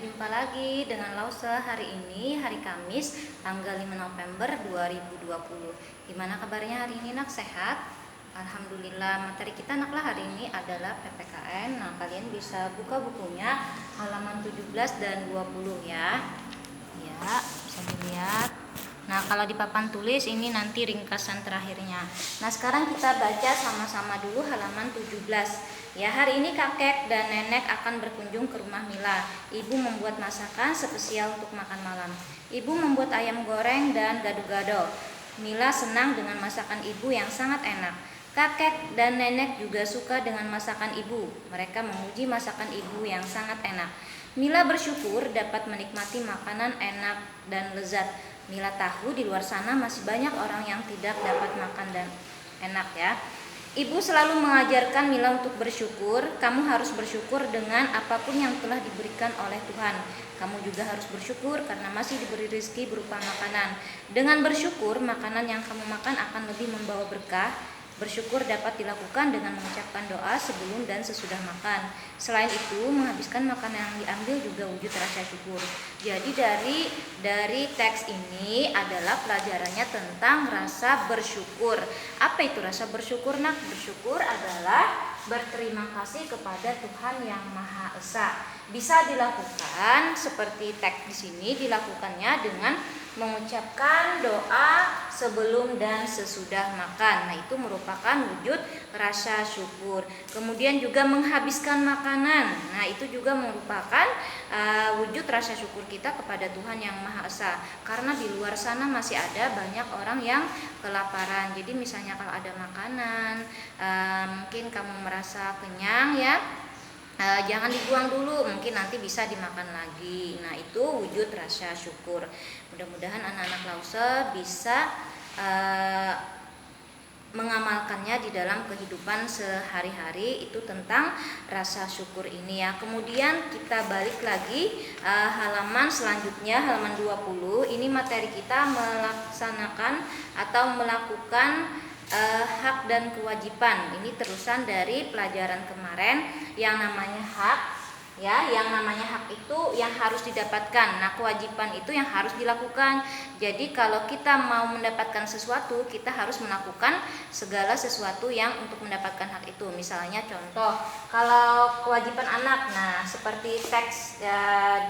berjumpa lagi dengan Lause hari ini, hari Kamis, tanggal 5 November 2020. Gimana kabarnya hari ini nak? Sehat? Alhamdulillah. Materi kita naklah hari ini adalah PPKN. Nah, kalian bisa buka bukunya halaman 17 dan 20 ya. Ya, bisa dilihat. Nah, kalau di papan tulis ini nanti ringkasan terakhirnya. Nah, sekarang kita baca sama-sama dulu halaman 17. Ya, hari ini kakek dan nenek akan berkunjung ke rumah Mila. Ibu membuat masakan spesial untuk makan malam. Ibu membuat ayam goreng dan gado-gado. Mila senang dengan masakan ibu yang sangat enak. Kakek dan nenek juga suka dengan masakan ibu. Mereka memuji masakan ibu yang sangat enak. Mila bersyukur dapat menikmati makanan enak dan lezat. Mila tahu di luar sana masih banyak orang yang tidak dapat makan dan enak ya. Ibu selalu mengajarkan Mila untuk bersyukur. Kamu harus bersyukur dengan apapun yang telah diberikan oleh Tuhan. Kamu juga harus bersyukur karena masih diberi rezeki berupa makanan. Dengan bersyukur, makanan yang kamu makan akan lebih membawa berkah. Bersyukur dapat dilakukan dengan mengucapkan doa sebelum dan sesudah makan. Selain itu, menghabiskan makanan yang diambil juga wujud rasa syukur. Jadi dari teks ini adalah pelajarannya tentang rasa bersyukur. Apa itu rasa bersyukur, nak? Bersyukur adalah berterima kasih kepada Tuhan yang Maha Esa. Bisa dilakukan seperti teks di sini, dilakukannya dengan mengucapkan doa sebelum dan sesudah makan. Nah, itu merupakan wujud rasa syukur. Kemudian juga menghabiskan makanan. Nah, itu juga merupakan wujud rasa syukur kita kepada Tuhan yang Maha Esa. Karena di luar sana masih ada banyak orang yang kelaparan. Jadi misalnya kalau ada makanan, mungkin kamu merasa kenyang ya, jangan dibuang dulu, mungkin nanti bisa dimakan lagi. Nah, itu wujud rasa syukur. Mudah-mudahan anak-anak Lause bisa mengamalkannya di dalam kehidupan sehari-hari, itu tentang rasa syukur ini ya. Kemudian kita balik lagi halaman selanjutnya, halaman 20. Ini materi kita melaksanakan atau melakukan hak dan kewajiban. Ini terusan dari pelajaran kemarin yang namanya hak ya, yang namanya hak itu yang harus didapatkan. Nah, kewajiban itu yang harus dilakukan. Jadi kalau kita mau mendapatkan sesuatu, kita harus melakukan segala sesuatu yang untuk mendapatkan hak itu. Misalnya contoh, kalau kewajiban anak, nah seperti teks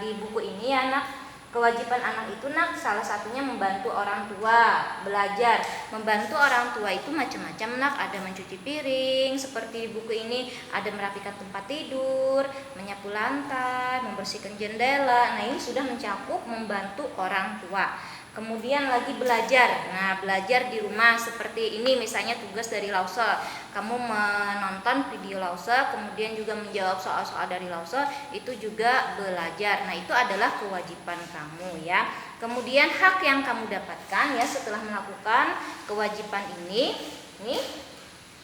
di buku ini ya, anak. Kewajiban anak itu, nak, salah satunya membantu orang tua belajar. Membantu orang tua itu macam-macam, nak. Ada mencuci piring seperti di buku ini, ada merapikan tempat tidur, menyapu lantai, membersihkan jendela. Nah, ini sudah mencakup membantu orang tua. Kemudian lagi belajar. Nah, belajar di rumah seperti ini, misalnya tugas dari Lause. Kamu menonton video Lause, kemudian juga menjawab soal-soal dari Lause, itu juga belajar. Nah, itu adalah kewajiban kamu ya. Kemudian hak yang kamu dapatkan ya setelah melakukan kewajiban ini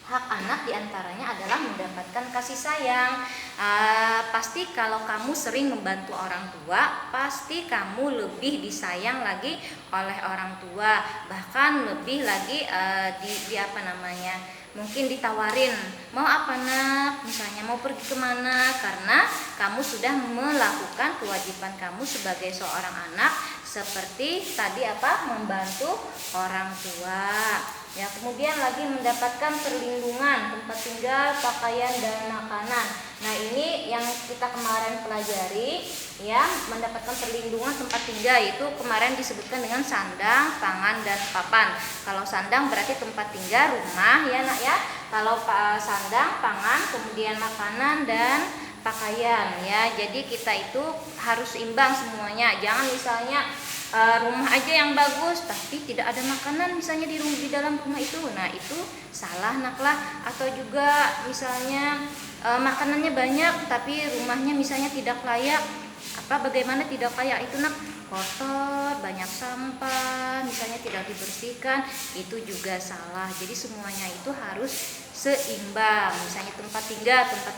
hak anak diantaranya adalah mendapatkan kasih sayang. Pasti kalau kamu sering membantu orang tua, pasti kamu lebih disayang lagi oleh orang tua. Bahkan lebih lagi mungkin ditawarin, mau apa nak, misalnya mau pergi kemana, karena kamu sudah melakukan kewajiban kamu sebagai seorang anak, seperti tadi membantu orang tua ya. Kemudian lagi mendapatkan perlindungan, tempat tinggal, pakaian dan makanan. Nah, ini yang kita kemarin pelajari ya, mendapatkan perlindungan tempat tinggal itu kemarin disebutkan dengan sandang, pangan dan papan. Kalau sandang berarti tempat tinggal, rumah ya, nak ya. Kalau sandang, pangan, kemudian makanan dan pakaian ya. Jadi kita itu harus imbang semuanya. Jangan misalnya rumah aja yang bagus tapi tidak ada makanan misalnya di dalam rumah itu. Nah, itu salah, naklah. Atau juga misalnya makanannya banyak tapi rumahnya misalnya tidak layak. Bagaimana tidak layak itu, nak? Kotor, banyak sampah, misalnya tidak dibersihkan, itu juga salah. Jadi semuanya itu harus seimbang. Misalnya tempat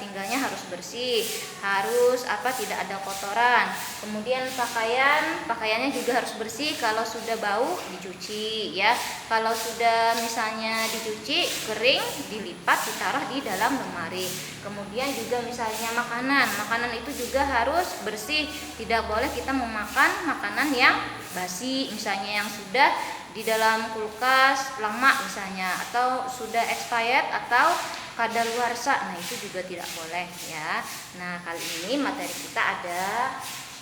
tinggalnya harus bersih, harus tidak ada kotoran. Kemudian pakaiannya juga harus bersih. Kalau sudah bau dicuci ya. Kalau sudah misalnya dicuci kering, dilipat, ditaruh di dalam lemari. Kemudian juga misalnya makanan itu juga harus bersih. Tidak boleh kita memakan makanan yang basi, misalnya yang sudah di dalam kulkas lama misalnya, atau sudah expired atau kadaluarsa. Nah, itu juga tidak boleh ya. Nah, kali ini materi kita ada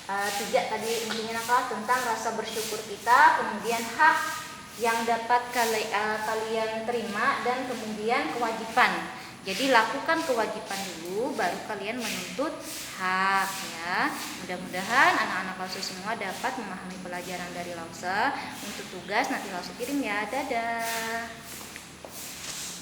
3 tadi intinya tentang rasa bersyukur kita, kemudian hak yang dapat kalian terima, dan kemudian kewajiban. Jadi lakukan kewajiban dulu, baru kalian menuntut hak ya. Mudah-mudahan anak-anak Lause semua dapat memahami pelajaran dari Lause. Untuk tugas nanti Lause kirim ya. Dadah.